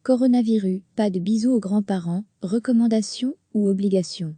Coronavirus, pas de bisous aux grands-parents, recommandation ou obligation?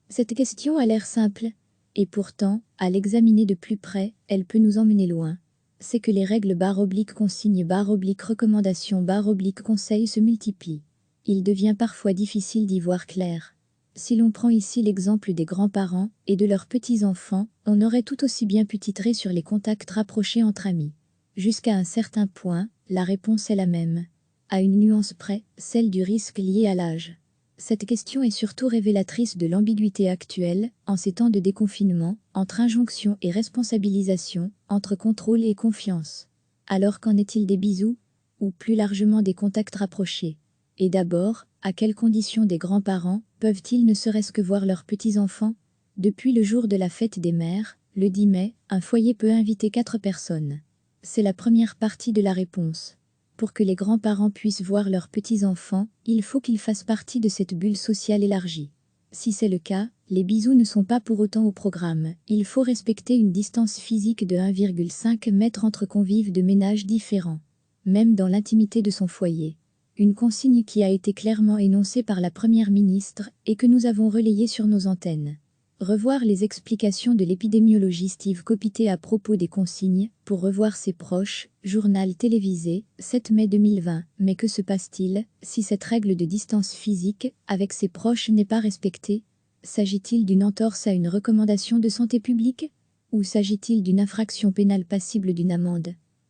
Cette question a l'air simple, et pourtant, à l'examiner de plus près, elle peut nous emmener loin. C'est que les règles /consignes /recommandations /conseils se multiplient. Il devient parfois difficile d'y voir clair. Si l'on prend ici l'exemple des grands-parents et de leurs petits-enfants, on aurait tout aussi bien pu titrer sur les contacts rapprochés entre amis. Jusqu'à un certain point, la réponse est la même. À une nuance près, celle du risque lié à l'âge. Cette question est surtout révélatrice de l'ambiguïté actuelle, en ces temps de déconfinement, entre injonction et responsabilisation, entre contrôle et confiance. Alors qu'en est-il des bisous? Ou plus largement des contacts rapprochés? Et d'abord, à quelles conditions des grands-parents peuvent-ils ne serait-ce que voir leurs petits-enfants? Depuis le jour de la fête des mères, le 10 mai, un foyer peut inviter 4 personnes. C'est la première partie de la réponse. Pour que les grands-parents puissent voir leurs petits-enfants, il faut qu'ils fassent partie de cette bulle sociale élargie. Si c'est le cas, les bisous ne sont pas pour autant au programme. Il faut respecter une distance physique de 1,5 m entre convives de ménages différents, même dans l'intimité de son foyer. Une consigne qui a été clairement énoncée par la Première ministre et que nous avons relayée sur nos antennes. Revoir les explications de l'épidémiologiste Steve Copité à propos des consignes, pour revoir ses proches, journal télévisé, 7 mai 2020. Mais que se passe-t-il, si cette règle de distance physique, avec ses proches n'est pas respectée? S'agit-il d'une entorse à une recommandation de santé publique? Ou s'agit-il d'une infraction pénale passible d'une amende?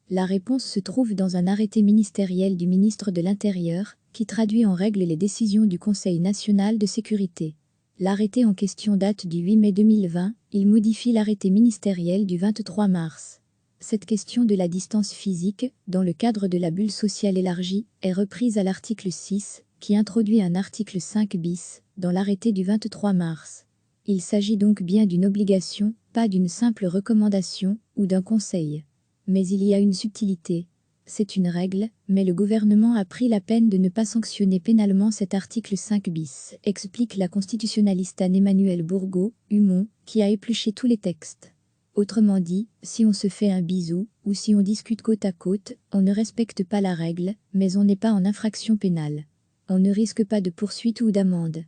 La réponse se trouve dans un arrêté ministériel du ministre de l'Intérieur, qui traduit en règle les décisions du Conseil national de sécurité. L'arrêté en question date du 8 mai 2020, il modifie l'arrêté ministériel du 23 mars. Cette question de la distance physique, dans le cadre de la bulle sociale élargie, est reprise à l'article 6, qui introduit un article 5 bis, dans l'arrêté du 23 mars. Il s'agit donc bien d'une obligation, pas d'une simple recommandation, ou d'un conseil. Mais il y a une subtilité. C'est une règle, mais le gouvernement a pris la peine de ne pas sanctionner pénalement cet article 5 bis, explique la constitutionnaliste Anne-Emmanuelle Bourgault, Humon, qui a épluché tous les textes. Autrement dit, si on se fait un bisou, ou si on discute côte à côte, on ne respecte pas la règle, mais on n'est pas en infraction pénale. On ne risque pas de poursuite ou d'amende.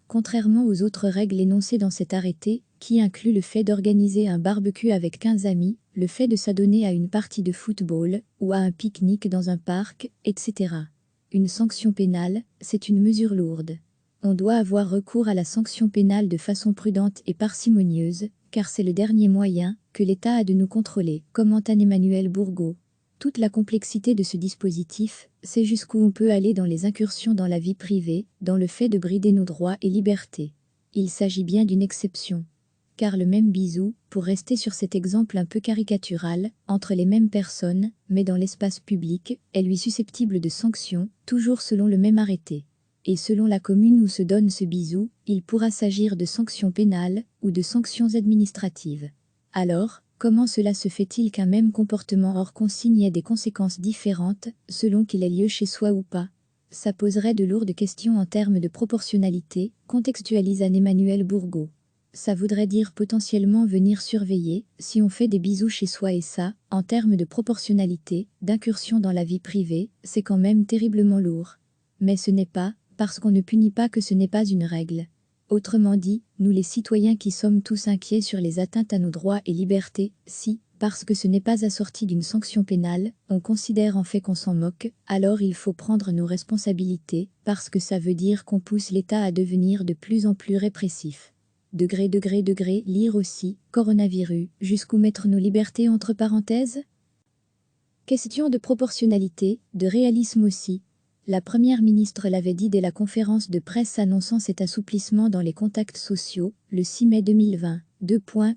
Contrairement aux autres règles énoncées dans cet arrêté, qui inclut le fait d'organiser un barbecue avec 15 amis, le fait de s'adonner à une partie de football, ou à un pique-nique dans un parc, etc. Une sanction pénale, c'est une mesure lourde. On doit avoir recours à la sanction pénale de façon prudente et parcimonieuse, car c'est le dernier moyen que l'État a de nous contrôler, commente Anne-Emmanuelle Bourgault. Toute la complexité de ce dispositif, c'est jusqu'où on peut aller dans les incursions dans la vie privée, dans le fait de brider nos droits et libertés. Il s'agit bien d'une exception. Car le même bisou, pour rester sur cet exemple un peu caricatural, entre les mêmes personnes, mais dans l'espace public, est lui susceptible de sanctions, toujours selon le même arrêté. Et selon la commune où se donne ce bisou, il pourra s'agir de sanctions pénales ou de sanctions administratives. Alors, comment cela se fait-il qu'un même comportement hors consigne ait des conséquences différentes, selon qu'il ait lieu chez soi ou pas? Ça poserait de lourdes questions en termes de proportionnalité, contextualise Anne-Emmanuelle Bourgault. Ça voudrait dire potentiellement venir surveiller, si on fait des bisous chez soi et ça, en termes de proportionnalité, d'incursion dans la vie privée, c'est quand même terriblement lourd. Mais ce n'est pas, parce qu'on ne punit pas que ce n'est pas une règle. Autrement dit, nous les citoyens qui sommes tous inquiets sur les atteintes à nos droits et libertés, si, parce que ce n'est pas assorti d'une sanction pénale, on considère en fait qu'on s'en moque, alors il faut prendre nos responsabilités, parce que ça veut dire qu'on pousse l'État à devenir de plus en plus répressif. Degré, lire aussi, coronavirus, jusqu'où mettre nos libertés entre parenthèses? Question de proportionnalité, de réalisme aussi. La Première ministre l'avait dit dès la conférence de presse annonçant cet assouplissement dans les contacts sociaux, le 6 mai 2020.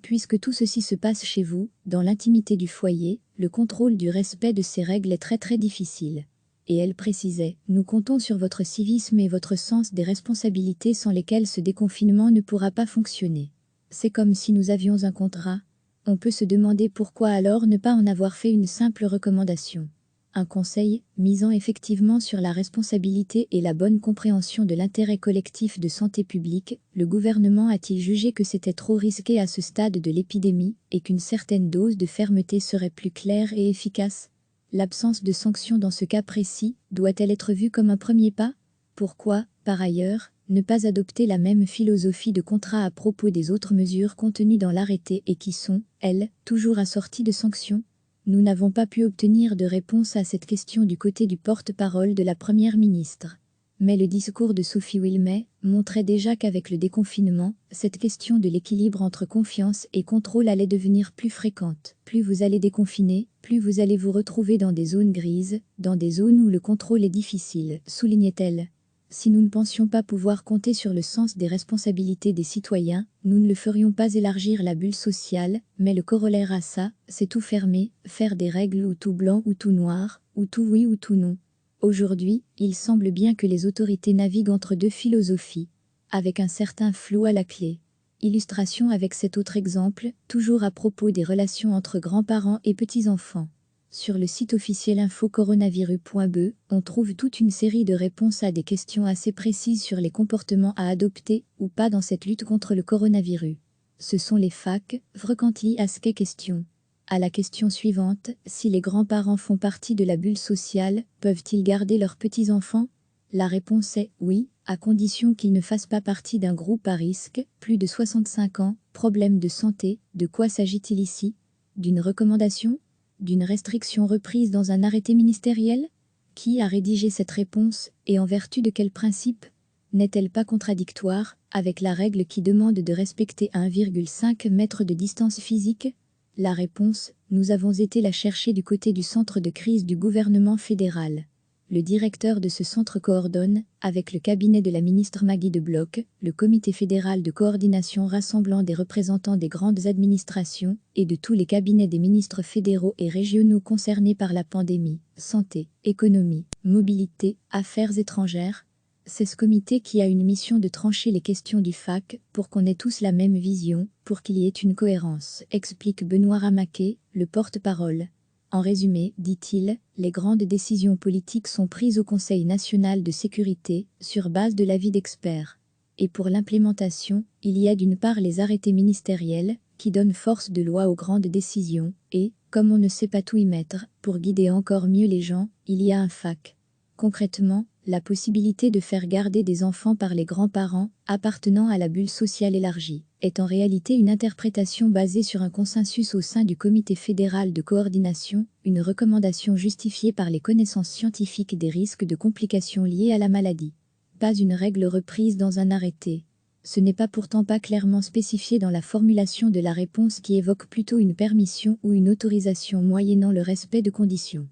Puisque tout ceci se passe chez vous, dans l'intimité du foyer, le contrôle du respect de ces règles est très difficile. Et elle précisait, nous comptons sur votre civisme et votre sens des responsabilités sans lesquelles ce déconfinement ne pourra pas fonctionner. C'est comme si nous avions un contrat. On peut se demander pourquoi alors ne pas en avoir fait une simple recommandation. Un conseil, misant effectivement sur la responsabilité et la bonne compréhension de l'intérêt collectif de santé publique, le gouvernement a-t-il jugé que c'était trop risqué à ce stade de l'épidémie et qu'une certaine dose de fermeté serait plus claire et efficace? L'absence de sanction dans ce cas précis doit-elle être vue comme un premier pas? Pourquoi, par ailleurs, ne pas adopter la même philosophie de contrat à propos des autres mesures contenues dans l'arrêté et qui sont, elles, toujours assorties de sanctions? Nous n'avons pas pu obtenir de réponse à cette question du côté du porte-parole de la Première ministre. Mais le discours de Sophie Wilmès montrait déjà qu'avec le déconfinement, cette question de l'équilibre entre confiance et contrôle allait devenir plus fréquente. Plus vous allez déconfiner, plus vous allez vous retrouver dans des zones grises, dans des zones où le contrôle est difficile, soulignait-elle. Si nous ne pensions pas pouvoir compter sur le sens des responsabilités des citoyens, nous ne le ferions pas élargir la bulle sociale, mais le corollaire à ça, c'est tout fermer, faire des règles ou tout blanc ou tout noir, ou tout oui ou tout non. Aujourd'hui, il semble bien que les autorités naviguent entre deux philosophies, avec un certain flou à la clé. Illustration avec cet autre exemple, toujours à propos des relations entre grands-parents et petits-enfants. Sur le site officiel infocoronavirus.be, on trouve toute une série de réponses à des questions assez précises sur les comportements à adopter ou pas dans cette lutte contre le coronavirus. Ce sont les FAQ, Frequently Asked Questions. À la question suivante, si les grands-parents font partie de la bulle sociale, peuvent-ils garder leurs petits-enfants? La réponse est oui, à condition qu'ils ne fassent pas partie d'un groupe à risque, plus de 65 ans, problème de santé. De quoi s'agit-il ici? D'une recommandation? D'une restriction reprise dans un arrêté ministériel? Qui a rédigé cette réponse et en vertu de quel principe? N'est-elle pas contradictoire avec la règle qui demande de respecter 1,5 mètre de distance physique? La réponse, nous avons été la chercher du côté du centre de crise du gouvernement fédéral. Le directeur de ce centre coordonne, avec le cabinet de la ministre Maggie de Bloch, le comité fédéral de coordination rassemblant des représentants des grandes administrations et de tous les cabinets des ministres fédéraux et régionaux concernés par la pandémie, santé, économie, mobilité, affaires étrangères. C'est ce comité qui a une mission de trancher les questions du FAQ pour qu'on ait tous la même vision, pour qu'il y ait une cohérence, explique Benoît Ramaquet, le porte-parole. En résumé, dit-il, les grandes décisions politiques sont prises au Conseil national de sécurité, sur base de l'avis d'experts. Et pour l'implémentation, il y a d'une part les arrêtés ministériels, qui donnent force de loi aux grandes décisions, et, comme on ne sait pas tout y mettre, pour guider encore mieux les gens, il y a un FAQ. Concrètement, la possibilité de faire garder des enfants par les grands-parents, appartenant à la bulle sociale élargie, est en réalité une interprétation basée sur un consensus au sein du Comité fédéral de coordination, une recommandation justifiée par les connaissances scientifiques des risques de complications liées à la maladie. Pas une règle reprise dans un arrêté. Ce n'est pourtant pas clairement spécifié dans la formulation de la réponse qui évoque plutôt une permission ou une autorisation moyennant le respect de conditions.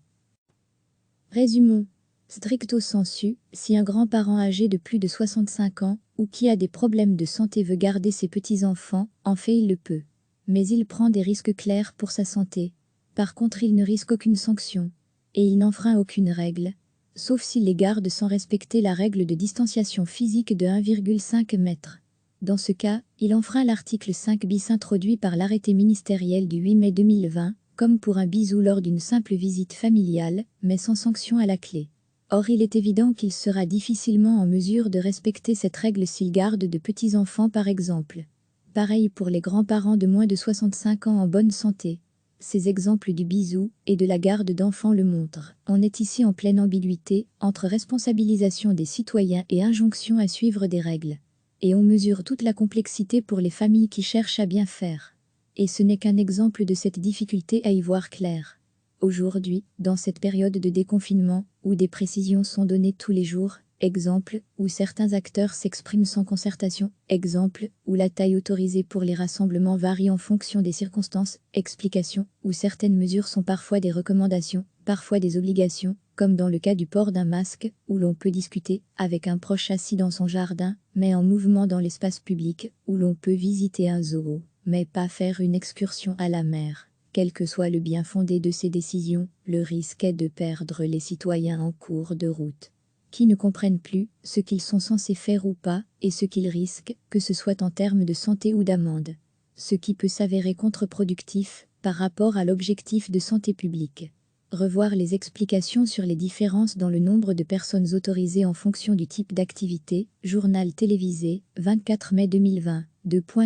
Résumons. Stricto sensu, si un grand-parent âgé de plus de 65 ans, ou qui a des problèmes de santé veut garder ses petits-enfants, en fait il le peut. Mais il prend des risques clairs pour sa santé. Par contre il ne risque aucune sanction. Et il n'enfreint aucune règle. Sauf s'il les garde sans respecter la règle de distanciation physique de 1,5 mètre. Dans ce cas, il enfreint l'article 5 bis introduit par l'arrêté ministériel du 8 mai 2020, comme pour un bisou lors d'une simple visite familiale, mais sans sanction à la clé. Or il est évident qu'il sera difficilement en mesure de respecter cette règle s'il garde de petits-enfants par exemple. Pareil pour les grands-parents de moins de 65 ans en bonne santé. Ces exemples du bisou et de la garde d'enfants le montrent. On est ici en pleine ambiguïté, entre responsabilisation des citoyens et injonction à suivre des règles. Et on mesure toute la complexité pour les familles qui cherchent à bien faire. Et ce n'est qu'un exemple de cette difficulté à y voir clair. Aujourd'hui, dans cette période de déconfinement, où des précisions sont données tous les jours, exemple, où certains acteurs s'expriment sans concertation, exemple, où la taille autorisée pour les rassemblements varie en fonction des circonstances, explication, où certaines mesures sont parfois des recommandations, parfois des obligations, comme dans le cas du port d'un masque, où l'on peut discuter avec un proche assis dans son jardin, mais en mouvement dans l'espace public, où l'on peut visiter un zoo, mais pas faire une excursion à la mer. Quel que soit le bien fondé de ces décisions, le risque est de perdre les citoyens en cours de route, qui ne comprennent plus ce qu'ils sont censés faire ou pas, et ce qu'ils risquent, que ce soit en termes de santé ou d'amende. Ce qui peut s'avérer contre-productif par rapport à l'objectif de santé publique. Revoir les explications sur les différences dans le nombre de personnes autorisées en fonction du type d'activité, journal télévisé, 24 mai 2020.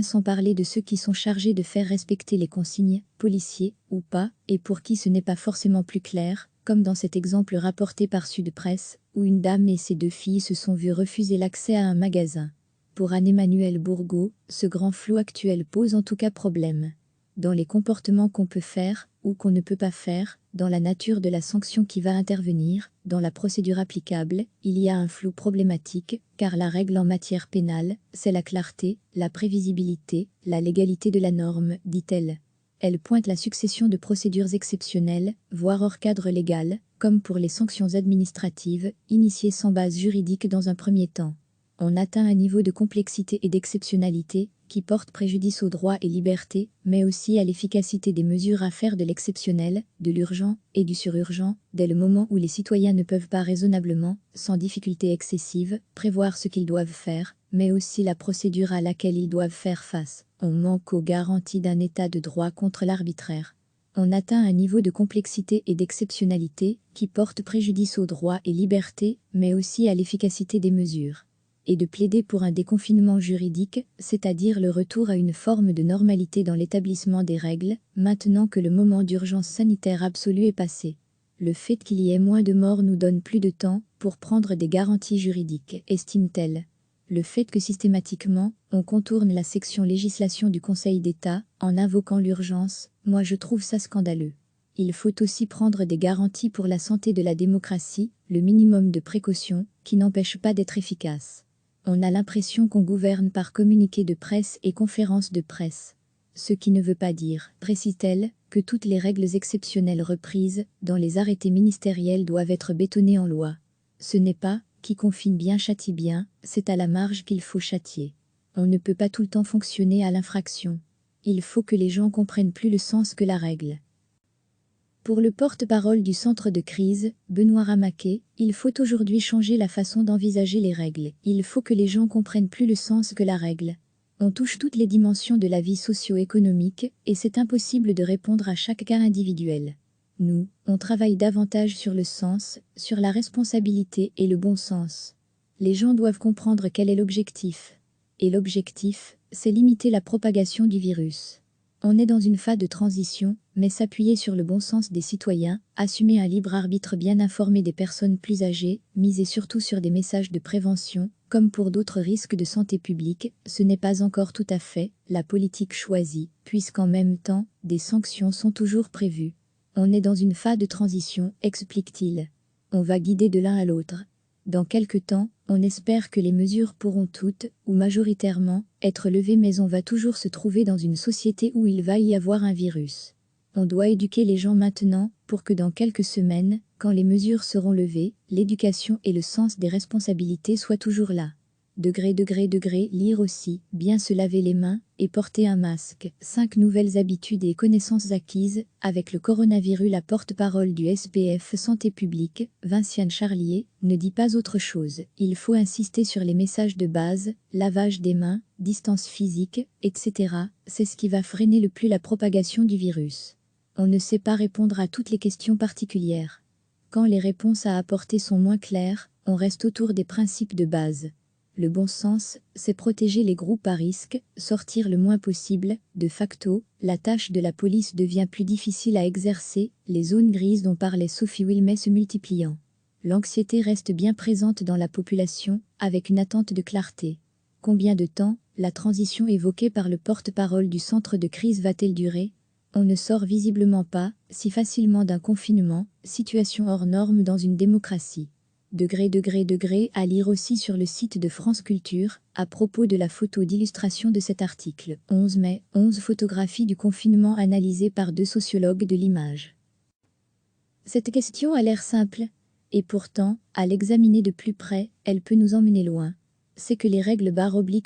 Sans parler de ceux qui sont chargés de faire respecter les consignes, policiers ou pas, et pour qui ce n'est pas forcément plus clair, comme dans cet exemple rapporté par Sud Presse, où une dame et ses 2 filles se sont vues refuser l'accès à un magasin. Pour Anne-Emmanuelle Bourgault, ce grand flou actuel pose en tout cas problème. Dans les comportements qu'on peut faire ou qu'on ne peut pas faire, dans la nature de la sanction qui va intervenir, dans la procédure applicable, il y a un flou problématique, car la règle en matière pénale, c'est la clarté, la prévisibilité, la légalité de la norme, dit-elle. Elle pointe la succession de procédures exceptionnelles, voire hors cadre légal, comme pour les sanctions administratives, initiées sans base juridique dans un premier temps. On atteint un niveau de complexité et d'exceptionnalité qui porte préjudice aux droits et libertés, mais aussi à l'efficacité des mesures à faire de l'exceptionnel, de l'urgent et du sururgent, dès le moment où les citoyens ne peuvent pas raisonnablement, sans difficulté excessive, prévoir ce qu'ils doivent faire, mais aussi la procédure à laquelle ils doivent faire face. On manque aux garanties d'un état de droit contre l'arbitraire. On atteint un niveau de complexité et d'exceptionnalité qui porte préjudice aux droits et libertés, mais aussi à l'efficacité des mesures. Et de plaider pour un déconfinement juridique, c'est-à-dire le retour à une forme de normalité dans l'établissement des règles, maintenant que le moment d'urgence sanitaire absolue est passé. Le fait qu'il y ait moins de morts nous donne plus de temps pour prendre des garanties juridiques, estime-t-elle. Le fait que systématiquement, on contourne la section législation du Conseil d'État en invoquant l'urgence, moi je trouve ça scandaleux. Il faut aussi prendre des garanties pour la santé de la démocratie, le minimum de précaution, qui n'empêche pas d'être efficace. On a l'impression qu'on gouverne par communiqué de presse et conférences de presse. Ce qui ne veut pas dire, précise-t-elle, que toutes les règles exceptionnelles reprises dans les arrêtés ministériels doivent être bétonnées en loi. Ce n'est pas « qui confine bien châtie bien », c'est à la marge qu'il faut châtier. On ne peut pas tout le temps fonctionner à l'infraction. Il faut que les gens comprennent plus le sens que la règle. Pour le porte-parole du centre de crise, Benoît Ramaquet, il faut aujourd'hui changer la façon d'envisager les règles. Il faut que les gens comprennent plus le sens que la règle. On touche toutes les dimensions de la vie socio-économique et c'est impossible de répondre à chaque cas individuel. Nous, on travaille davantage sur le sens, sur la responsabilité et le bon sens. Les gens doivent comprendre quel est l'objectif. Et l'objectif, c'est limiter la propagation du virus. On est dans une phase de transition, mais s'appuyer sur le bon sens des citoyens, assumer un libre arbitre bien informé des personnes plus âgées, miser surtout sur des messages de prévention, comme pour d'autres risques de santé publique, ce n'est pas encore tout à fait la politique choisie, puisqu'en même temps, des sanctions sont toujours prévues. On est dans une phase de transition, explique-t-il. On va guider de l'un à l'autre. Dans quelque temps, on espère que les mesures pourront toutes, ou majoritairement, être levées, mais on va toujours se trouver dans une société où il va y avoir un virus. On doit éduquer les gens maintenant, pour que dans quelques semaines, quand les mesures seront levées, l'éducation et le sens des responsabilités soient toujours là. Degré, lire aussi, bien se laver les mains et porter un masque. 5 nouvelles habitudes et connaissances acquises avec le coronavirus. La porte-parole du SPF Santé publique, Vinciane Charlier, ne dit pas autre chose. Il faut insister sur les messages de base, lavage des mains, distance physique, etc. C'est ce qui va freiner le plus la propagation du virus. On ne sait pas répondre à toutes les questions particulières. Quand les réponses à apporter sont moins claires, on reste autour des principes de base. Le bon sens, c'est protéger les groupes à risque, sortir le moins possible. De facto, la tâche de la police devient plus difficile à exercer, les zones grises dont parlait Sophie Wilmès se multipliant. L'anxiété reste bien présente dans la population, avec une attente de clarté. Combien de temps la transition évoquée par le porte-parole du centre de crise va-t-elle durer ? On ne sort visiblement pas si facilement d'un confinement, situation hors norme dans une démocratie. Degré, à lire aussi sur le site de France Culture, à propos de la photo d'illustration de cet article. 11 mai, 11 photographies du confinement analysées par 2 sociologues de l'image. Cette question a l'air simple, et pourtant, à l'examiner de plus près, elle peut nous emmener loin. C'est que les règles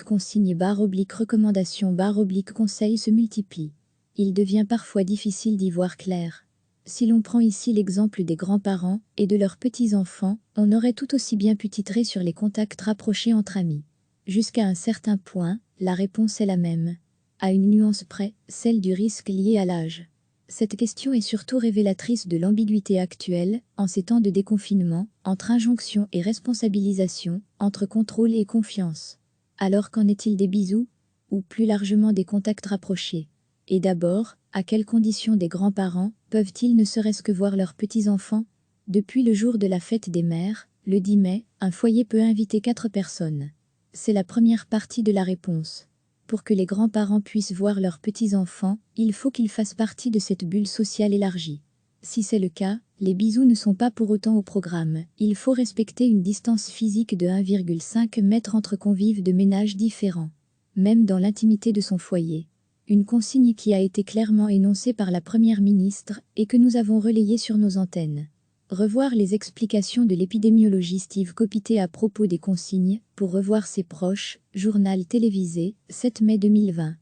/consignes /recommandations /conseils se multiplient. Il devient parfois difficile d'y voir clair. Si l'on prend ici l'exemple des grands-parents et de leurs petits-enfants, on aurait tout aussi bien pu titrer sur les contacts rapprochés entre amis. Jusqu'à un certain point, la réponse est la même. À une nuance près, celle du risque lié à l'âge. Cette question est surtout révélatrice de l'ambiguïté actuelle, en ces temps de déconfinement, entre injonction et responsabilisation, entre contrôle et confiance. Alors qu'en est-il des bisous? Ou plus largement des contacts rapprochés? Et d'abord, à quelles conditions des grands-parents peuvent-ils ne serait-ce que voir leurs petits-enfants? Depuis le jour de la fête des mères, le 10 mai, un foyer peut inviter 4 personnes. C'est la première partie de la réponse. Pour que les grands-parents puissent voir leurs petits-enfants, il faut qu'ils fassent partie de cette bulle sociale élargie. Si c'est le cas, les bisous ne sont pas pour autant au programme. Il faut respecter une distance physique de 1,5 mètre entre convives de ménages différents, même dans l'intimité de son foyer. Une consigne qui a été clairement énoncée par la Première ministre et que nous avons relayée sur nos antennes. Revoir les explications de l'épidémiologiste Yves Copité à propos des consignes, pour revoir ses proches, journal télévisé, 7 mai 2020.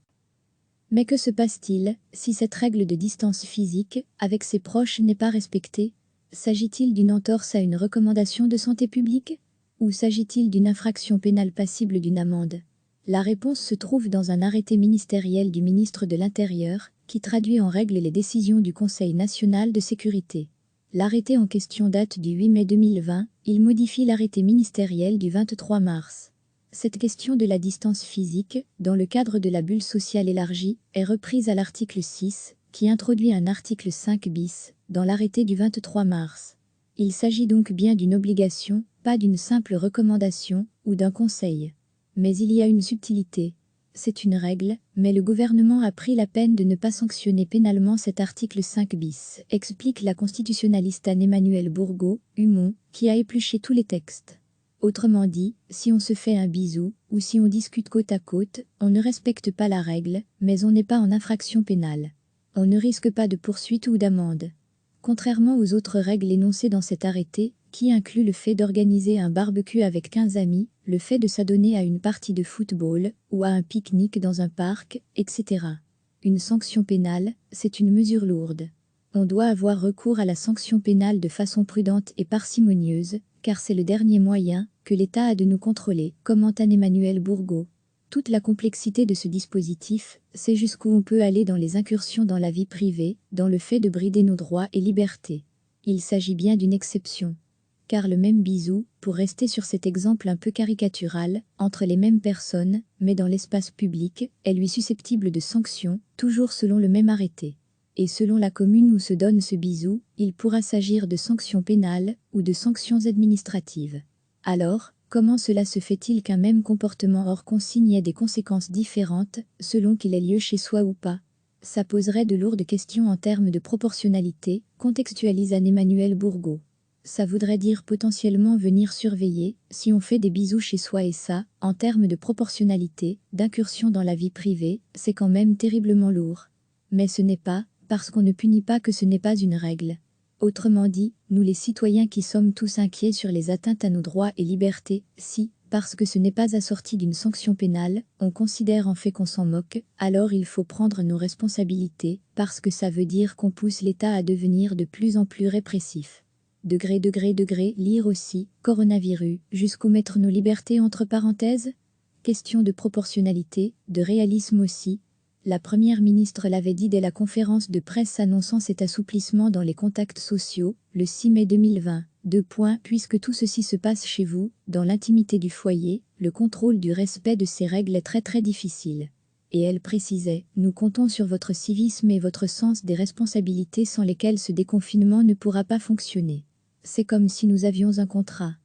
Mais que se passe-t-il si cette règle de distance physique avec ses proches n'est pas respectée? S'agit-il d'une entorse à une recommandation de santé publique? Ou s'agit-il d'une infraction pénale passible d'une amende? La réponse se trouve dans un arrêté ministériel du ministre de l'Intérieur, qui traduit en règle les décisions du Conseil national de sécurité. L'arrêté en question date du 8 mai 2020, il modifie l'arrêté ministériel du 23 mars. Cette question de la distance physique, dans le cadre de la bulle sociale élargie, est reprise à l'article 6, qui introduit un article 5 bis, dans l'arrêté du 23 mars. Il s'agit donc bien d'une obligation, pas d'une simple recommandation, ou d'un conseil. Mais il y a une subtilité. C'est une règle, mais le gouvernement a pris la peine de ne pas sanctionner pénalement cet article 5 bis, explique la constitutionnaliste Anne-Emmanuelle Bourgault, Humon, qui a épluché tous les textes. Autrement dit, si on se fait un bisou, ou si on discute côte à côte, on ne respecte pas la règle, mais on n'est pas en infraction pénale. On ne risque pas de poursuite ou d'amende. Contrairement aux autres règles énoncées dans cet arrêté, qui inclut le fait d'organiser un barbecue avec 15 amis, le fait de s'adonner à une partie de football, ou à un pique-nique dans un parc, etc. Une sanction pénale, c'est une mesure lourde. On doit avoir recours à la sanction pénale de façon prudente et parcimonieuse, car c'est le dernier moyen que l'État a de nous contrôler, commente Anne-Emmanuelle Bourgault. Toute la complexité de ce dispositif, c'est jusqu'où on peut aller dans les incursions dans la vie privée, dans le fait de brider nos droits et libertés. Il s'agit bien d'une exception. Car le même bisou, pour rester sur cet exemple un peu caricatural, entre les mêmes personnes, mais dans l'espace public, est lui susceptible de sanctions, toujours selon le même arrêté. Et selon la commune où se donne ce bisou, il pourra s'agir de sanctions pénales ou de sanctions administratives. Alors, comment cela se fait-il qu'un même comportement hors consigne ait des conséquences différentes, selon qu'il ait lieu chez soi ou pas? Ça poserait de lourdes questions en termes de proportionnalité, contextualise Anne-Emmanuelle Bourgault. Ça voudrait dire potentiellement venir surveiller, si on fait des bisous chez soi et ça, en termes de proportionnalité, d'incursion dans la vie privée, c'est quand même terriblement lourd. Mais ce n'est pas, parce qu'on ne punit pas que ce n'est pas une règle. Autrement dit, nous les citoyens qui sommes tous inquiets sur les atteintes à nos droits et libertés, si, parce que ce n'est pas assorti d'une sanction pénale, on considère en fait qu'on s'en moque, alors il faut prendre nos responsabilités, parce que ça veut dire qu'on pousse l'État à devenir de plus en plus répressif. Degré, lire aussi, coronavirus, jusqu'où mettre nos libertés entre parenthèses? Question de proportionnalité, de réalisme aussi. La Première ministre l'avait dit dès la conférence de presse annonçant cet assouplissement dans les contacts sociaux, le 6 mai 2020. Puisque tout ceci se passe chez vous, dans l'intimité du foyer, le contrôle du respect de ces règles est très difficile. Et elle précisait, nous comptons sur votre civisme et votre sens des responsabilités sans lesquelles ce déconfinement ne pourra pas fonctionner. C'est comme si nous avions un contrat.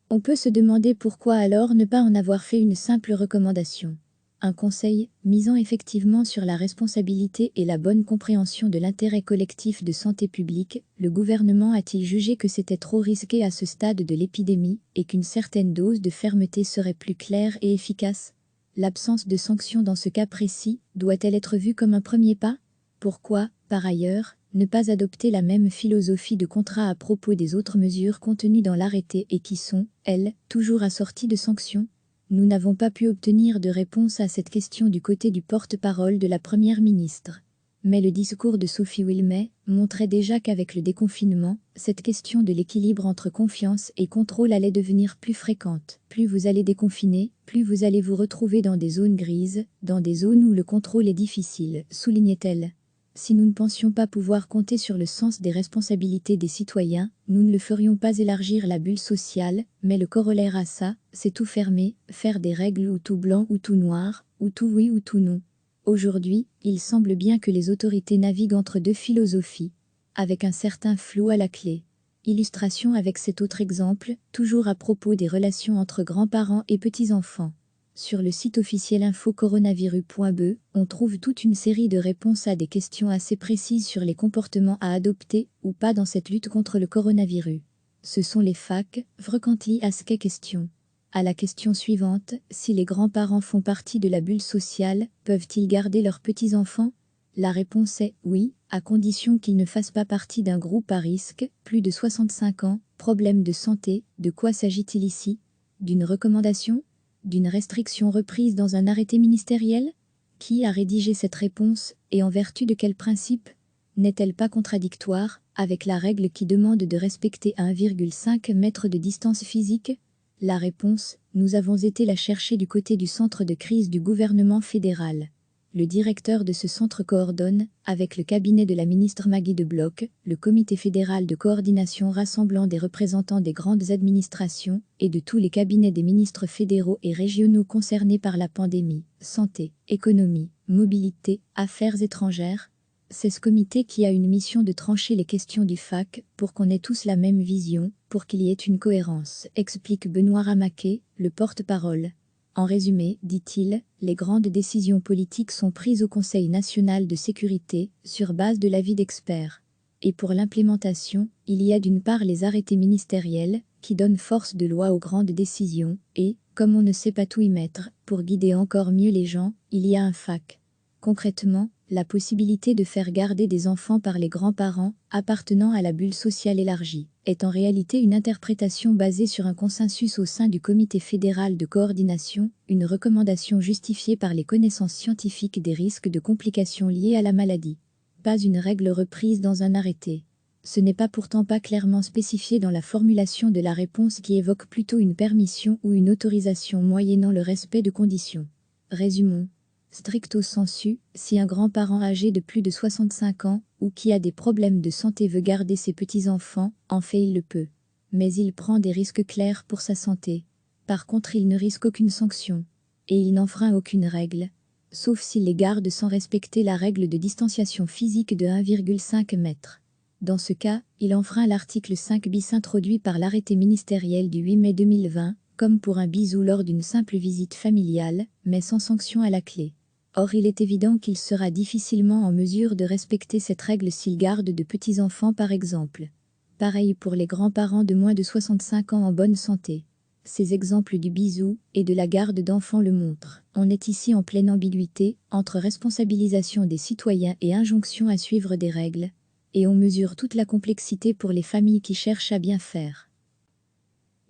On peut se demander pourquoi alors ne pas en avoir fait une simple recommandation. Un conseil, misant effectivement sur la responsabilité et la bonne compréhension de l'intérêt collectif de santé publique, le gouvernement a-t-il jugé que c'était trop risqué à ce stade de l'épidémie et qu'une certaine dose de fermeté serait plus claire et efficace? L'absence de sanction dans ce cas précis doit-elle être vue comme un premier pas? Pourquoi, par ailleurs, ne pas adopter la même philosophie de contrat à propos des autres mesures contenues dans l'arrêté et qui sont, elles, toujours assorties de sanctions? Nous n'avons pas pu obtenir de réponse à cette question du côté du porte-parole de la Première ministre. Mais le discours de Sophie Wilmès montrait déjà qu'avec le déconfinement, cette question de l'équilibre entre confiance et contrôle allait devenir plus fréquente. Plus vous allez déconfiner, plus vous allez vous retrouver dans des zones grises, dans des zones où le contrôle est difficile, soulignait-elle. Si nous ne pensions pas pouvoir compter sur le sens des responsabilités des citoyens, nous ne le ferions pas élargir la bulle sociale, mais le corollaire à ça, c'est tout fermer, faire des règles ou tout blanc ou tout noir, ou tout oui ou tout non. Aujourd'hui, il semble bien que les autorités naviguent entre deux philosophies, avec un certain flou à la clé. Illustration avec cet autre exemple, toujours à propos des relations entre grands-parents et petits-enfants. Sur le site officiel info-coronavirus.be, on trouve toute une série de réponses à des questions assez précises sur les comportements à adopter ou pas dans cette lutte contre le coronavirus. Ce sont les FAQ, Frequently Asked Questions. À la question suivante, si les grands-parents font partie de la bulle sociale, peuvent-ils garder leurs petits-enfants? La réponse est oui, à condition qu'ils ne fassent pas partie d'un groupe à risque, plus de 65 ans, problème de santé. De quoi s'agit-il ici? D'une recommandation? D'une restriction reprise dans un arrêté ministériel? Qui a rédigé cette réponse et en vertu de quel principe? N'est-elle pas contradictoire avec la règle qui demande de respecter 1,5 mètre de distance physique? La réponse, nous avons été la chercher du côté du centre de crise du gouvernement fédéral. Le directeur de ce centre coordonne, avec le cabinet de la ministre Maggie de Bloch, le comité fédéral de coordination rassemblant des représentants des grandes administrations et de tous les cabinets des ministres fédéraux et régionaux concernés par la pandémie, santé, économie, mobilité, affaires étrangères. C'est ce comité qui a une mission de trancher les questions du FAQ pour qu'on ait tous la même vision, pour qu'il y ait une cohérence, explique Benoît Ramaquet, le porte-parole. En résumé, dit-il, les grandes décisions politiques sont prises au Conseil national de sécurité, sur base de l'avis d'experts. Et pour l'implémentation, il y a d'une part les arrêtés ministériels, qui donnent force de loi aux grandes décisions, et, comme on ne sait pas tout y mettre, pour guider encore mieux les gens, il y a un FAQ. Concrètement, la possibilité de faire garder des enfants par les grands-parents, appartenant à la bulle sociale élargie, est en réalité une interprétation basée sur un consensus au sein du Comité fédéral de coordination, une recommandation justifiée par les connaissances scientifiques des risques de complications liées à la maladie. Pas une règle reprise dans un arrêté. Ce n'est pourtant pas clairement spécifié dans la formulation de la réponse qui évoque plutôt une permission ou une autorisation moyennant le respect de conditions. Résumons. Stricto sensu, si un grand-parent âgé de plus de 65 ans ou qui a des problèmes de santé veut garder ses petits-enfants, en fait il le peut. Mais il prend des risques clairs pour sa santé. Par contre il ne risque aucune sanction. Et il n'enfreint aucune règle. Sauf s'il les garde sans respecter la règle de distanciation physique de 1,5 mètre. Dans ce cas, il enfreint l'article 5 bis introduit par l'arrêté ministériel du 8 mai 2020, comme pour un bisou lors d'une simple visite familiale, mais sans sanction à la clé. Or il est évident qu'il sera difficilement en mesure de respecter cette règle s'il garde de petits-enfants par exemple. Pareil pour les grands-parents de moins de 65 ans en bonne santé. Ces exemples du bisou et de la garde d'enfants le montrent. On est ici en pleine ambiguïté, entre responsabilisation des citoyens et injonction à suivre des règles, et on mesure toute la complexité pour les familles qui cherchent à bien faire.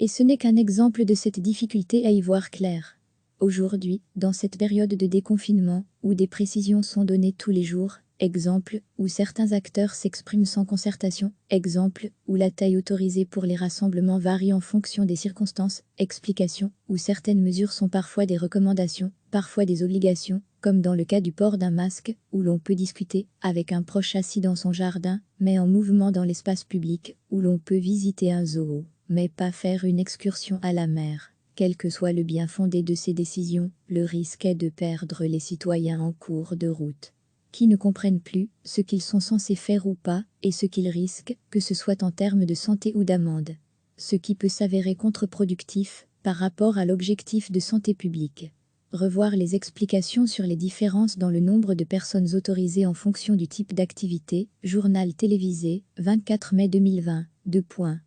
Et ce n'est qu'un exemple de cette difficulté à y voir clair. Aujourd'hui, dans cette période de déconfinement, où des précisions sont données tous les jours, exemple, où certains acteurs s'expriment sans concertation, exemple, où la taille autorisée pour les rassemblements varie en fonction des circonstances, explication, où certaines mesures sont parfois des recommandations, parfois des obligations, comme dans le cas du port d'un masque, où l'on peut discuter avec un proche assis dans son jardin, mais en mouvement dans l'espace public, où l'on peut visiter un zoo, mais pas faire une excursion à la mer. Quel que soit le bien fondé de ces décisions, le risque est de perdre les citoyens en cours de route, qui ne comprennent plus ce qu'ils sont censés faire ou pas, et ce qu'ils risquent, que ce soit en termes de santé ou d'amende. Ce qui peut s'avérer contre-productif par rapport à l'objectif de santé publique. Revoir les explications sur les différences dans le nombre de personnes autorisées en fonction du type d'activité, journal télévisé, 24 mai 2020, 2 points.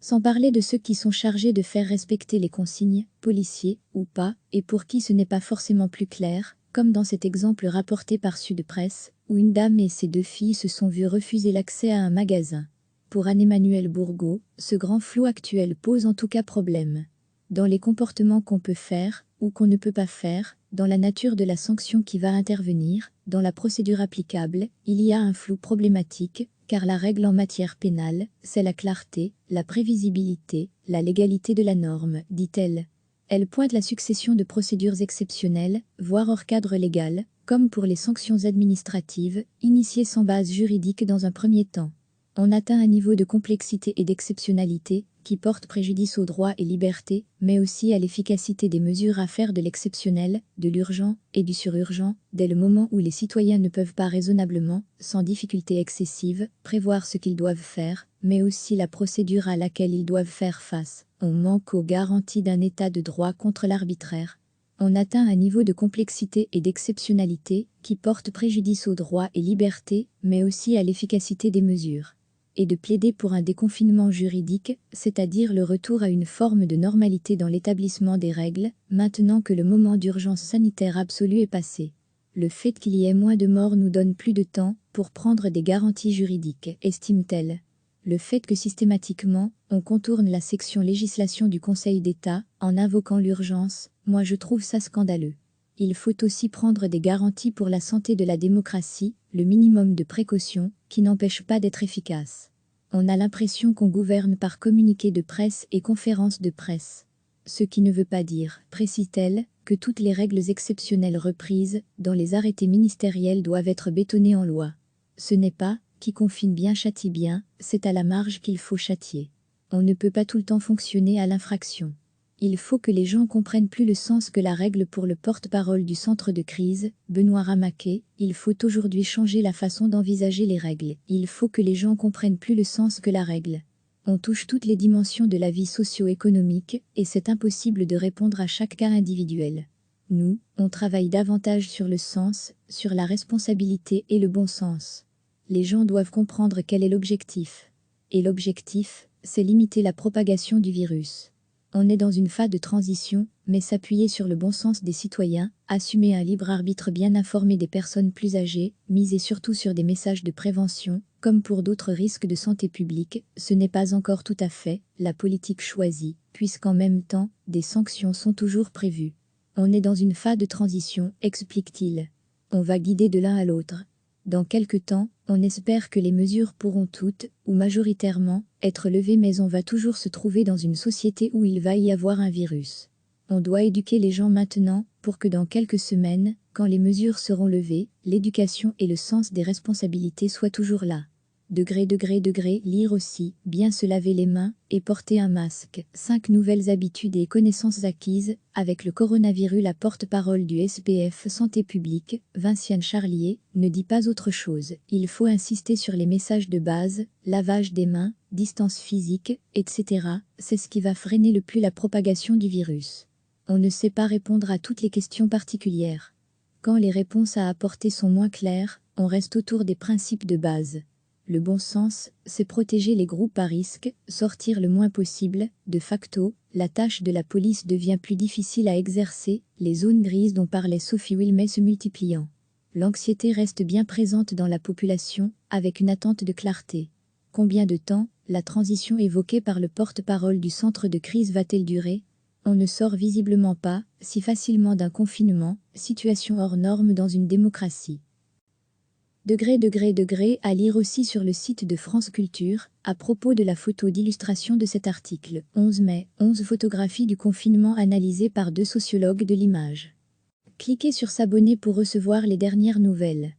Sans parler de ceux qui sont chargés de faire respecter les consignes, policiers ou pas, et pour qui ce n'est pas forcément plus clair, comme dans cet exemple rapporté par Sud Presse, où une dame et ses 2 filles se sont vues refuser l'accès à un magasin. Pour Anne-Emmanuelle Bourgault, ce grand flou actuel pose en tout cas problème. Dans les comportements qu'on peut faire, ou qu'on ne peut pas faire, dans la nature de la sanction qui va intervenir, dans la procédure applicable, il y a un flou problématique, car la règle en matière pénale, c'est la clarté, la prévisibilité, la légalité de la norme, dit-elle. Elle pointe la succession de procédures exceptionnelles, voire hors cadre légal, comme pour les sanctions administratives, initiées sans base juridique dans un premier temps. On atteint un niveau de complexité et d'exceptionnalité qui portent préjudice aux droits et libertés, mais aussi à l'efficacité des mesures à faire de l'exceptionnel, de l'urgent et du sururgent, dès le moment où les citoyens ne peuvent pas raisonnablement, sans difficulté excessive, prévoir ce qu'ils doivent faire, mais aussi la procédure à laquelle ils doivent faire face. On manque aux garanties d'un état de droit contre l'arbitraire. On atteint un niveau de complexité et d'exceptionnalité qui porte préjudice aux droits et libertés, mais aussi à l'efficacité des mesures. Et de plaider pour un déconfinement juridique, c'est-à-dire le retour à une forme de normalité dans l'établissement des règles, maintenant que le moment d'urgence sanitaire absolue est passé. Le fait qu'il y ait moins de morts nous donne plus de temps pour prendre des garanties juridiques, estime-t-elle. Le fait que systématiquement, on contourne la section législation du Conseil d'État en invoquant l'urgence, moi je trouve ça scandaleux. Il faut aussi prendre des garanties pour la santé de la démocratie, le minimum de précaution, qui n'empêche pas d'être efficace. On a l'impression qu'on gouverne par communiqué de presse et conférences de presse. Ce qui ne veut pas dire, précise-t-elle, que toutes les règles exceptionnelles reprises dans les arrêtés ministériels doivent être bétonnées en loi. Ce n'est pas « qui confine bien châtie bien », c'est à la marge qu'il faut châtier. On ne peut pas tout le temps fonctionner à l'infraction. Il faut que les gens comprennent plus le sens que la règle. Pour le porte-parole du centre de crise, Benoît Ramaquet, il faut aujourd'hui changer la façon d'envisager les règles. Il faut que les gens comprennent plus le sens que la règle. On touche toutes les dimensions de la vie socio-économique et c'est impossible de répondre à chaque cas individuel. Nous, on travaille davantage sur le sens, sur la responsabilité et le bon sens. Les gens doivent comprendre quel est l'objectif. Et l'objectif, c'est limiter la propagation du virus. On est dans une phase de transition, mais s'appuyer sur le bon sens des citoyens, assumer un libre arbitre bien informé des personnes plus âgées, miser surtout sur des messages de prévention, comme pour d'autres risques de santé publique, ce n'est pas encore tout à fait la politique choisie, puisqu'en même temps, des sanctions sont toujours prévues. On est dans une phase de transition, explique-t-il. On va guider de l'un à l'autre. Dans quelque temps, on espère que les mesures pourront toutes, ou majoritairement, être levées, mais on va toujours se trouver dans une société où il va y avoir un virus. On doit éduquer les gens maintenant, pour que dans quelques semaines, quand les mesures seront levées, l'éducation et le sens des responsabilités soient toujours là. Degré, lire aussi, bien se laver les mains et porter un masque. 5 nouvelles habitudes et connaissances acquises avec le coronavirus. La porte-parole du SPF Santé publique, Vinciane Charlier, ne dit pas autre chose. Il faut insister sur les messages de base, lavage des mains, distance physique, etc. C'est ce qui va freiner le plus la propagation du virus. On ne sait pas répondre à toutes les questions particulières. Quand les réponses à apporter sont moins claires, on reste autour des principes de base. Le bon sens, c'est protéger les groupes à risque, sortir le moins possible. De facto, la tâche de la police devient plus difficile à exercer, les zones grises dont parlait Sophie Wilmès se multipliant. L'anxiété reste bien présente dans la population, avec une attente de clarté. Combien de temps la transition évoquée par le porte-parole du centre de crise va-t-elle durer ? On ne sort visiblement pas si facilement d'un confinement, situation hors norme dans une démocratie. Degré, à lire aussi sur le site de France Culture, à propos de la photo d'illustration de cet article. 11 mai, 11 photographies du confinement analysées par 2 sociologues de l'image. Cliquez sur s'abonner pour recevoir les dernières nouvelles.